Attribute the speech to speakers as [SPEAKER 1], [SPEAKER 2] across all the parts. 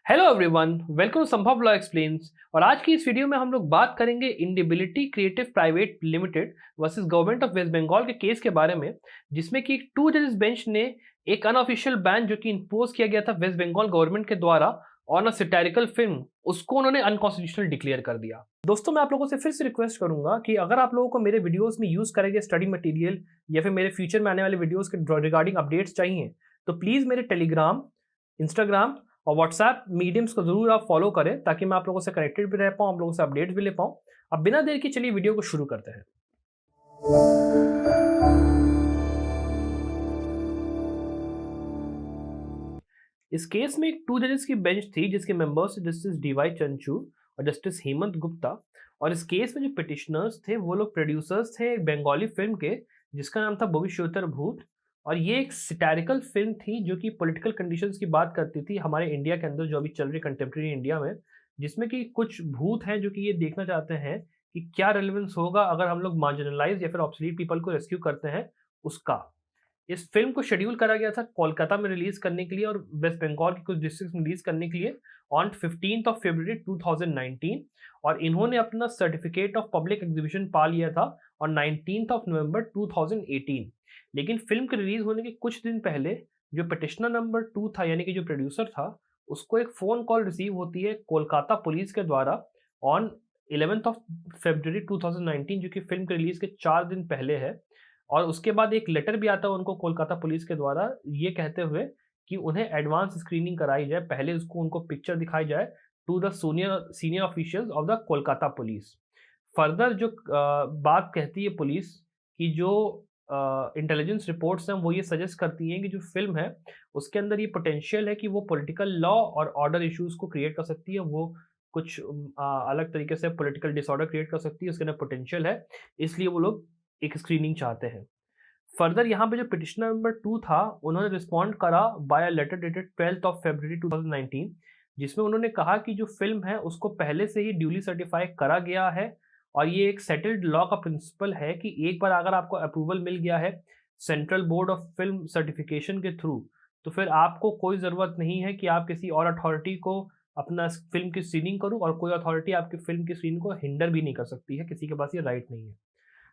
[SPEAKER 1] Hello everyone, welcome to संभव law explains. और आज की इस वीडियो में हम लोग बात करेंगे Indibility Creative Private Limited versus Government of West Bengal के केस के बारे में, जिसमें कि टू जजेस बेंच ने एक अनऑफिशियल बैन जो कि इम्पोज किया गया था वेस्ट बंगाल गवर्नमेंट के द्वारा ऑन अ सैटिरिकल फिल्म, उसको उन्होंने अनकॉन्स्टिट्यूशनल डिक्लेयर कर दिया। दोस्तों, मैं आप लोगों से फिर से रिक्वेस्ट करूंगा कि अगर आप लोगों को मेरे वीडियोस में यूज करेंगे स्टडी मटेरियल या फिर मेरे फ्यूचर में आने वाले वीडियोस के रिगार्डिंग अपडेट्स चाहिए, तो प्लीज मेरे टेलीग्राम, इंस्टाग्राम और व्हाट्सएप मीडियम्स को जरूर आप फॉलो करें, ताकि मैं आप लोगों से कनेक्टेड भी रह पाऊँ, आप लोगों से अपडेट्स भी ले पाऊँ। अब बिना देर की चलिए वीडियो को शुरू करते हैं। इस केस में एक टू जजेस की बेंच थी, जिसके मेंबर्स जस्टिस डीवाई चंचूर और जस्टिस हेमंत गुप्ता। और इस केस में जो पिटिशनर्स थे वो लोग प्रोड्यूसर्स थे एक बंगाली फिल्म के, जिसका नाम था भविष्योत्तर भूत। और ये एक सैटिरिकल फिल्म थी जो कि पॉलिटिकल कंडीशंस की बात करती थी हमारे इंडिया के अंदर, जो अभी चल रही कंटेम्प्रेरी इंडिया में, जिसमें कि कुछ भूत हैं जो कि ये देखना चाहते हैं कि क्या रेलेवेंस होगा अगर हम लोग मार्जिनलाइज या फिर ऑब्सोलीट पीपल को रेस्क्यू करते हैं उसका। इस फिल्म को शेड्यूल करा गया था कोलकाता में रिलीज करने के लिए और वेस्ट बंगाल के कुछ डिस्ट्रिक्ट में रिलीज करने के लिए ऑन 15 ऑफ फरवरी 2019। और इन्होंने अपना सर्टिफिकेट ऑफ पब्लिक एग्जीबिशन पा लिया था ऑन 19 ऑफ नवंबर 2018। लेकिन फिल्म के रिलीज होने के कुछ दिन पहले जो पिटिशनर नंबर 2 था, यानी कि जो प्रोड्यूसर था, उसको एक फोन कॉल रिसीव होती है कोलकाता पुलिस के द्वारा ऑन 11 ऑफ फरवरी 2019, जो कि फिल्म के रिलीज के 4 दिन पहले है। और उसके बाद एक लेटर भी आता है उनको कोलकाता पुलिस के द्वारा, ये कहते हुए कि उन्हें एडवांस स्क्रीनिंग कराई जाए, पहले उसको उनको पिक्चर दिखाई जाए to the senior officials of the Kolkata police. Further जो बात कहती है पुलिस की, जो इंटेलिजेंस रिपोर्ट्स हैं वो ये सजेस्ट करती हैं कि जो फिल्म है उसके अंदर ये पोटेंशियल है कि वो पॉलिटिकल लॉ और ऑर्डर इश्यूज को क्रिएट कर सकती है, वो कुछ अलग तरीके से पॉलिटिकल डिसऑर्डर क्रिएट कर सकती है, उसके अंदर पोटेंशियल है, इसलिए वो लोग एक स्क्रीनिंग चाहते हैं। फर्दर यहाँ पे जो पिटिशनर नंबर 2 था, उन्होंने रिस्पॉन्ड करा by a letter dated 12 of February 2019, जिसमें उन्होंने कहा कि जो फिल्म है उसको पहले से ही ड्यूली सर्टिफाई करा गया है और ये एक सेटल्ड लॉ का प्रिंसिपल है कि एक बार अगर आपको अप्रूवल मिल गया है central board of film certification के थ्रू, तो फिर आपको कोई ज़रूरत नहीं है कि आप किसी और अथॉरिटी को अपना फिल्म की स्क्रीनिंग करूँ, और कोई अथॉरिटी आपकी फिल्म की स्क्रीनिंग को हिंडर भी नहीं कर सकती है, किसी के पास ये राइट नहीं है।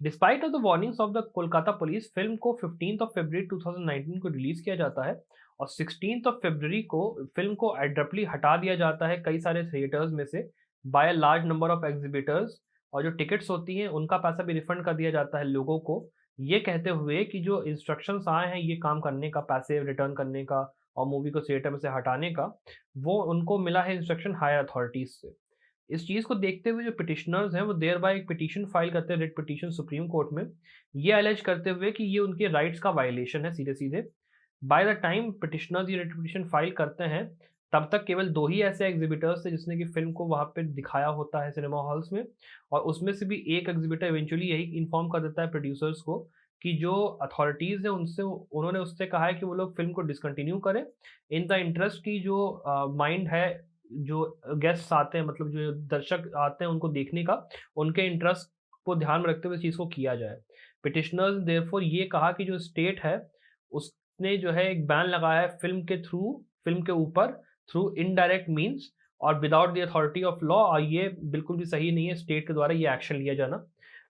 [SPEAKER 1] Despite of the warnings of the Kolkata police, film को 15 ऑफ फरवरी 2019 को रिलीज किया जाता है और 16 ऑफ फरवरी को फिल्म को एब्रप्टली हटा दिया जाता है कई सारे थिएटर्स में से by a large number of exhibitors. और जो टिकट्स होती हैं उनका पैसा भी रिफंड कर दिया जाता है लोगों को, ये कहते हुए कि जो इंस्ट्रक्शंस आए हैं ये काम करने का, पैसे रिटर्न करने का और मूवी को थिएटर में से हटाने का, वो उनको मिला है इंस्ट्रक्शन हायर अथॉरिटीज से। इस चीज़ को देखते हुए जो पिटिशनर्स हैं वो देयर बाय एक पिटीशन फाइल करते हैं, रिट पिटीशन सुप्रीम कोर्ट में, ये एलिज करते हुए कि ये उनके राइट्स का वायलेशन है सीधे सीधे। बाय द टाइम पिटिशनर्स ये रिट पिटीशन फाइल करते हैं, तब तक केवल 2 ही ऐसे एग्जिबिटर्स थे जिसने कि फिल्म को वहाँ पे दिखाया होता है सिनेमा हॉल्स में। और उसमें से भी एक एग्जिबिटर इवेंचुअली यही इन्फॉर्म कर देता है प्रोड्यूसर्स को कि जो अथॉरिटीज़ हैं उनसे, उन्होंने उससे कहा है कि वो लोग फिल्म को डिसकंटिन्यू करें इन द इंटरेस्ट की जो माइंड है, जो गेस्ट्स आते हैं, मतलब जो दर्शक आते हैं उनको देखने का, उनके इंटरेस्ट को ध्यान में रखते हुए इस चीज़ को किया जाए। पिटिशनर्स देयरफॉर ये कहा कि जो स्टेट है उसने जो है एक बैन लगाया है फिल्म के थ्रू, फिल्म के ऊपर थ्रू इनडायरेक्ट मीन्स और without the authority of law, और ये बिल्कुल भी सही नहीं है स्टेट के द्वारा ये एक्शन लिया जाना।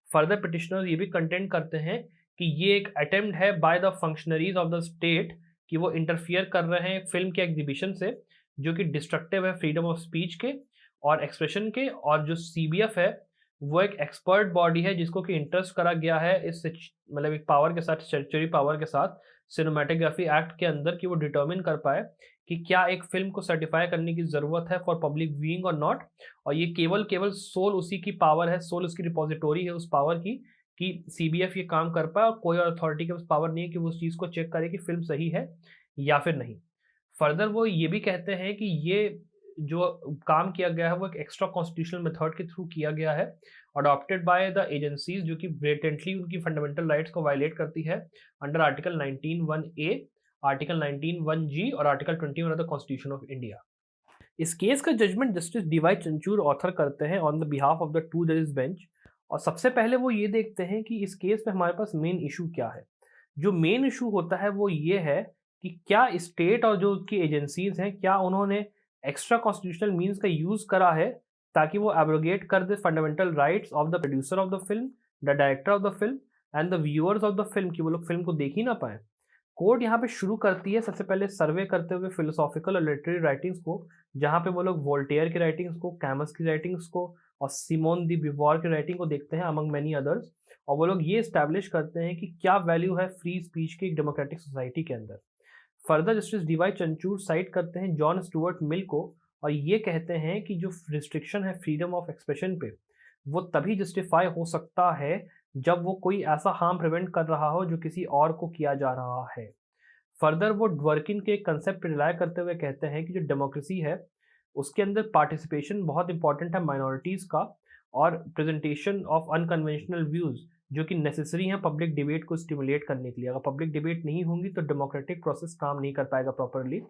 [SPEAKER 1] फर्दर पिटिशनर्स ये भी कंटेंट करते हैं कि ये एक अटेम्प्ट है by the functionaries of the state कि वो इंटरफियर कर रहे हैं फिल्म के एग्जीबिशन से, जो कि डिस्ट्रक्टिव है फ्रीडम ऑफ स्पीच के और एक्सप्रेशन के। और जो सीबीएफ है वो एक एक्सपर्ट बॉडी है जिसको कि इंटरेस्ट करा गया है इस मतलब एक पावर के साथ, स्टैट्यूटरी पावर के साथ सिनेमेटोग्राफी एक्ट के अंदर, कि वो डिटर्मिन कर पाए कि क्या एक फिल्म को सर्टिफाई करने की जरूरत है फॉर पब्लिक व्यूइंग और नॉट। और ये केवल केवल सोल उसी की पावर है, सोल उसकी रिपोजिटोरी है उस पावर की, कि सीबीएफ ये काम कर पाए और कोई और अथॉरिटी के पास पावर नहीं है कि वो उस चीज़ को चेक करे कि फिल्म सही है या फिर नहीं। फर्दर वो ये भी कहते हैं कि ये जो काम किया गया है वो एक एक्स्ट्रा कॉन्स्टिट्यूशनल मेथड के थ्रू किया गया है, अडॉप्टेड बाय द एजेंसीज, जो कि ब्लेटेंटली उनकी फंडामेंटल राइट्स को वायलेट करती है under article 19(1)(a), article 19(1)(g) और article 21 of the constitution of India. इस केस का जजमेंट जस्टिस डीवाई चंचूर ऑथर करते हैं on the behalf of the two जजेस बेंच। और सबसे पहले वो ये देखते हैं कि इस केस में हमारे पास मेन इशू क्या है। जो मेन इशू होता है वो ये है कि क्या स्टेट और जो उसकी एजेंसीज हैं, क्या उन्होंने एक्स्ट्रा कॉन्स्टिट्यूशनल मीन्स का यूज़ करा है ताकि वो एब्रोगेट कर दे fundamental rights of the producer of the film, the director of the film and the viewers of the film, कि वो लोग फिल्म को देख ही ना पाएँ। कोर्ट यहाँ पे शुरू करती है सबसे पहले सर्वे करते हुए फिलोसॉफिकल और लिटरेरी राइटिंग्स को, जहाँ पे वो लोग वोल्टेयर की राइटिंग्स को, कैमस की राइटिंग्स को और सिमोन दी बिवॉर की राइटिंग को देखते हैं अमंग मैनी अदर्स, और वो लोग ये इस्टेब्लिश करते हैं कि क्या वैल्यू है फ्री स्पीच की एक डेमोक्रेटिक सोसाइटी के अंदर। फर्दर जस्टिस डीवाई चंचूर साइट करते हैं जॉन स्टुअर्ट मिल को, और ये कहते हैं कि जो रिस्ट्रिक्शन है फ्रीडम ऑफ एक्सप्रेशन पे, वो तभी जस्टिफाई हो सकता है जब वो कोई ऐसा हार्म प्रिवेंट कर रहा हो जो किसी और को किया जा रहा है। फर्दर वो ड्वर्किन के कंसेप्ट पे रिलाय करते हुए कहते हैं कि जो डेमोक्रेसी है उसके अंदर पार्टिसिपेशन बहुत इंपॉर्टेंट है माइनॉरिटीज़ का, और प्रेजेंटेशन ऑफ अनकन्वेंशनल व्यूज़ जो कि नेसेसरी हैं पब्लिक डिबेट को स्टिमुलेट करने के लिए। अगर पब्लिक डिबेट नहीं होंगी तो डेमोक्रेटिक प्रोसेस काम नहीं कर पाएगा प्रॉपरली।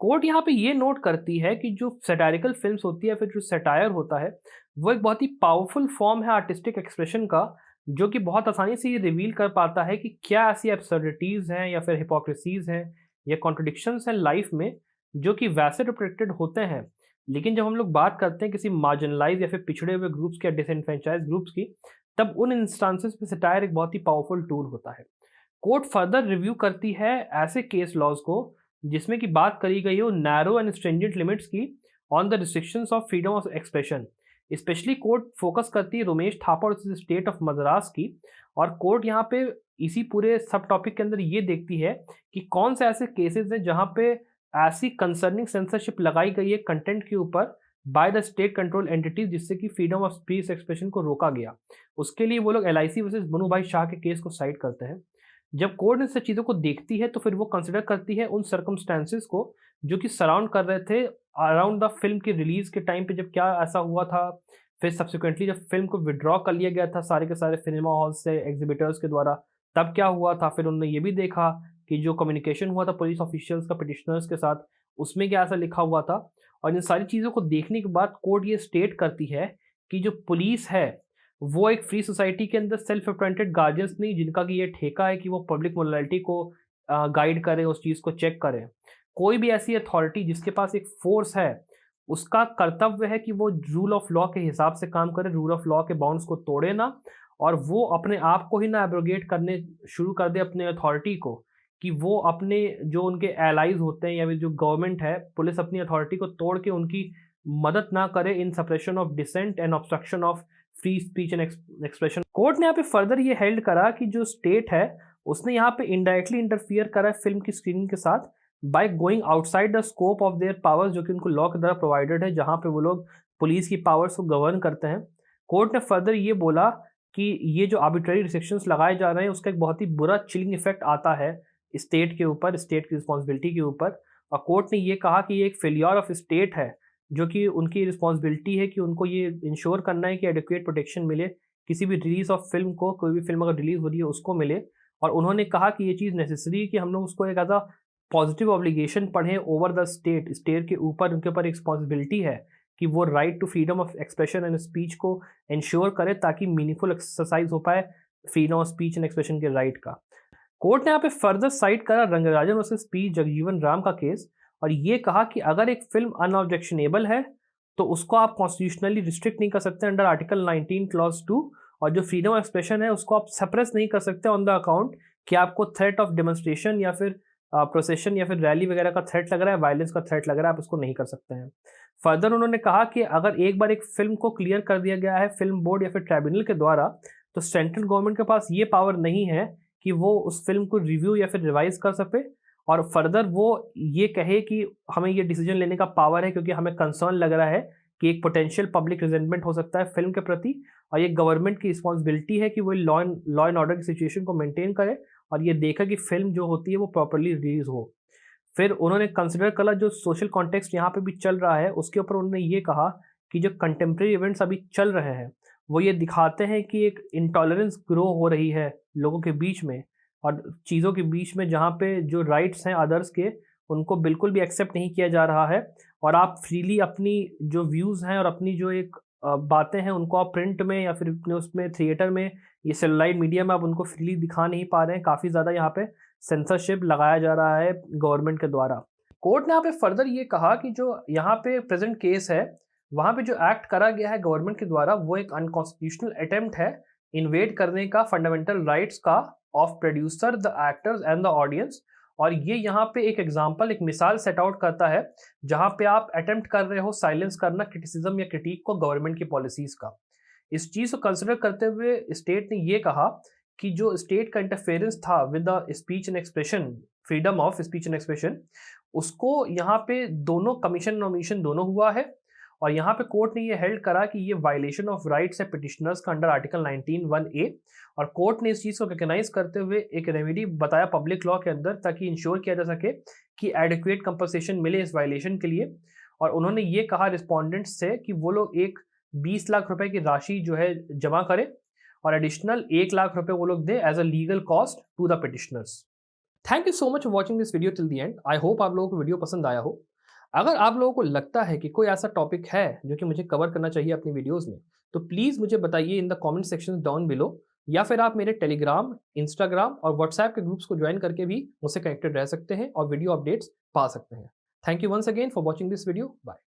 [SPEAKER 1] कोर्ट यहाँ पे ये नोट करती है कि जो सैटारिकल फिल्म्स होती है, फिर जो सैटायर होता है, वो एक बहुत ही पावरफुल फॉर्म है आर्टिस्टिक एक्सप्रेशन का, जो कि बहुत आसानी से ये रिवील कर पाता है कि क्या ऐसी एब्सर्डिटीज़ हैं या फिर हिपोक्रेसीज़ हैं या कॉन्ट्रडिक्शंस हैं लाइफ में, जो कि वैसे रिफ्लेक्टेड होते हैं। लेकिन जब हम लोग बात करते हैं किसी मार्जिनलाइज या फिर पिछड़े हुए ग्रुप्स के या डिसएडवांटेज्ड ग्रुप्स की, तब उन इंस्टांसेस में सैटायर एक बहुत ही पावरफुल टूल होता है। कोर्ट फर्दर रिव्यू करती है ऐसे केस लॉज को जिसमें कि बात करी गई हो नैरो एंड स्ट्रिंजेंट लिमिट्स की on the restrictions of freedom of expression. Specially court focus करती है रोमेश थापा और स्टेट ऑफ मद्रास की, और कोर्ट यहाँ पे इसी पूरे सब टॉपिक के अंदर ये देखती है कि कौन से ऐसे केसेस हैं जहाँ पे ऐसी कंसर्निंग सेंसरशिप लगाई गई है कंटेंट के ऊपर by the state control entities, जिससे कि फ्रीडम ऑफ स्पीच एक्सप्रेशन को रोका गया। उसके लिए वो लोग LIC वर्सेस मनु भाई शाह के केस को साइड करते हैं। जब कोर्ट इन सब चीज़ों को देखती है तो फिर वो कंसिडर करती है उन सर्कमस्टेंसेस को जो कि सराउंड कर रहे थे अराउंड द फिल्म की रिलीज के टाइम पे, जब क्या ऐसा हुआ था। फिर सब्सिक्वेंटली जब फिल्म को विड्रॉ कर लिया गया था सारे के सारे सिनेमा हॉल से एग्जीबिटर्स के द्वारा, तब क्या हुआ था। फिर उन्होंने ये भी देखा कि जो कम्युनिकेशन हुआ था पुलिस ऑफिशियल्स का पिटिशनर्स के साथ, उसमें क्या ऐसा लिखा हुआ था। और इन सारी चीज़ों को देखने के बाद कोर्ट ये स्टेट करती है कि जो पुलिस है वो एक फ्री सोसाइटी के अंदर सेल्फ अपॉइंटेड गार्जियंस नहीं, जिनका कि ये ठेका है कि वो पब्लिक मोरालिटी को गाइड करें, उस चीज़ को चेक करें। कोई भी ऐसी अथॉरिटी जिसके पास एक फोर्स है, उसका कर्तव्य है कि वो रूल ऑफ लॉ के हिसाब से काम करे, रूल ऑफ लॉ के बाउंड्स को तोड़े ना, और वो अपने आप को ही ना एब्रोगेट करने शुरू कर दे अपने अथॉरिटी को, कि वो अपने जो उनके एलाइज होते हैं या फिर जो गवर्नमेंट है, पुलिस अपनी अथॉरिटी को तोड़ के उनकी मदद ना करे in suppression of dissent and obstruction of free speech and expression. Court ने यहाँ पे फर्दर ये हेल्ड करा कि जो स्टेट है उसने यहाँ पे इनडायरेक्टली इंटरफियर करा है फिल्म की स्क्रीनिंग के साथ by going outside the scope of their powers, जो कि उनको लॉ के द्वारा प्रोवाइडेड है, जहाँ पे वो लोग पुलिस की पावर्स को गवर्न करते हैं। कोर्ट ने फर्दर ये बोला कि ये जो आर्बिट्ररी रिस्ट्रिक्शंस लगाए जा रहे हैं उसका एक बहुत ही बुरा चिलिंग इफेक्ट आता है स्टेट के ऊपर, स्टेट की रिस्पॉन्सिबिलिटी के ऊपर। और कोर्ट ने ये कहा कि ये एक फेलियर ऑफ स्टेट है, जो कि उनकी रिस्पॉन्सिबिलिटी है कि उनको ये इंश्योर करना है कि एडिक्वेट प्रोटेक्शन मिले किसी भी रिलीज ऑफ फिल्म को, कोई भी फिल्म अगर रिलीज हो रही है उसको मिले। और उन्होंने कहा कि ये चीज़ नेसेसरी है कि हम लोग उसको एक एज अ पॉजिटिव ऑब्लिगेशन पढ़ें ओवर द स्टेट, स्टेट के ऊपर उनके ऊपर रिस्पॉन्सिबिलिटी है कि वो right to freedom of expression and speech को इंश्योर करे, ताकि मीनिंगफुल एक्सरसाइज हो पाए freedom of speech and expression के राइट का। कोर्ट ने यहाँ पे फर्दर साइट करा रंगराजन वर्सेस पी जगजीवन राम का केस, और ये कहा कि अगर एक फिल्म अनऑब्जेक्शनेबल है तो उसको आप कॉन्स्टिट्यूशनली रिस्ट्रिक्ट नहीं कर सकते अंडर आर्टिकल 19 क्लॉज 2, और जो फ्रीडम ऑफ एक्सप्रेशन है उसको आप सप्रेस नहीं कर सकते ऑन द अकाउंट कि आपको थ्रेट ऑफ डेमोन्स्ट्रेशन या फिर प्रोसेशन या फिर रैली वगैरह का थ्रेट लग रहा है, वायलेंस का थ्रेट लग रहा है, आप उसको नहीं कर सकते हैं। फर्दर उन्होंने कहा कि अगर एक बार एक फिल्म को क्लियर कर दिया गया है फिल्म बोर्ड या फिर ट्राइब्यूनल के द्वारा, तो सेंट्रल गवर्नमेंट के पास ये पावर नहीं है कि वो उस फिल्म को रिव्यू या फिर रिवाइज कर सके, और फर्दर वो ये कहे कि हमें ये डिसीजन लेने का पावर है क्योंकि हमें कंसर्न लग रहा है कि एक पोटेंशियल पब्लिक रिजेंटमेंट हो सकता है फिल्म के प्रति, और ये गवर्नमेंट की रिस्पॉन्सिबिलिटी है कि वो लॉ एंड ऑर्डर की सिचुएशन को मेंटेन करे और ये देखा कि फिल्म जो होती है वो प्रॉपरली रिलीज हो। फिर उन्होंने कंसिडर करा जो सोशल कॉन्टेक्स्ट यहाँ पे भी चल रहा है उसके ऊपर उन्होंने ये कहा कि जो कंटेम्प्रेरी इवेंट्स अभी चल रहे हैं वो ये दिखाते हैं कि एक इंटॉलरेंस ग्रो हो रही है लोगों के बीच में और चीज़ों के बीच में, जहाँ पे जो राइट्स हैं अदर्स के उनको बिल्कुल भी एक्सेप्ट नहीं किया जा रहा है, और आप फ्रीली अपनी जो व्यूज़ हैं और अपनी जो एक बातें हैं उनको आप प्रिंट में या फिर अपने उसमें थिएटर में, ये सेलुलॉइड मीडिया में आप उनको फ्रीली दिखा नहीं पा रहे हैं। काफ़ी ज़्यादा यहाँ पे सेंसरशिप लगाया जा रहा है गवर्नमेंट के द्वारा। कोर्ट ने यहाँ पे फर्दर ये कहा कि जो यहाँ पे प्रेजेंट केस है, वहाँ पे जो एक्ट करा गया है गवर्नमेंट के द्वारा वो एक अनकॉन्स्टिट्यूशनल अटेम्प्ट है इन्वेड करने का फंडामेंटल राइट्स का of producer, the actors and the audience. और ये यहाँ पे एक एग्जांपल, एक मिसाल सेट आउट करता है जहाँ पे आप अटेम्प्ट कर रहे हो साइलेंस करना क्रिटिसिज्म या क्रिटिक को गवर्नमेंट की पॉलिसीज का। इस चीज को कंसिडर करते हुए स्टेट ने ये कहा कि जो स्टेट का इंटरफेरेंस था with the speech and expression, freedom of speech and expression, उसको यहाँ पे दोनों कमीशन नॉमिनेशन दोनों हुआ है। और यहाँ पे कोर्ट ने ये हेल्ड करा कि ये वायलेशन ऑफ राइट्स है पिटिशनर्स का अंडर आर्टिकल 19(1)(a। और कोर्ट ने इस चीज़ को रिकग्नाइज करते हुए एक रेमेडी बताया पब्लिक लॉ के अंदर ताकि इंश्योर किया जा सके कि एडिक्वेट कंपनसेशन मिले इस वायलेशन के लिए। और उन्होंने ये कहा रिस्पोंडेंट्स से कि वो लोग एक 20 लाख रुपए की राशि जो है जमा करें और एडिशनल 1 लाख रुपए वो लोग दे as a legal cost to the petitioners. Thank you so much for watching this video till the end. I hope आप लोगों को वीडियो पसंद आया हो। अगर आप लोगों को लगता है कि कोई ऐसा टॉपिक है जो कि मुझे कवर करना चाहिए अपनी वीडियोस में, तो प्लीज़ मुझे बताइए in the comment section down below, या फिर आप मेरे टेलीग्राम, इंस्टाग्राम और व्हाट्सएप के ग्रुप्स को ज्वाइन करके भी मुझसे कनेक्टेड रह सकते हैं और वीडियो अपडेट्स पा सकते हैं। Thank you once again for watching this video. Bye.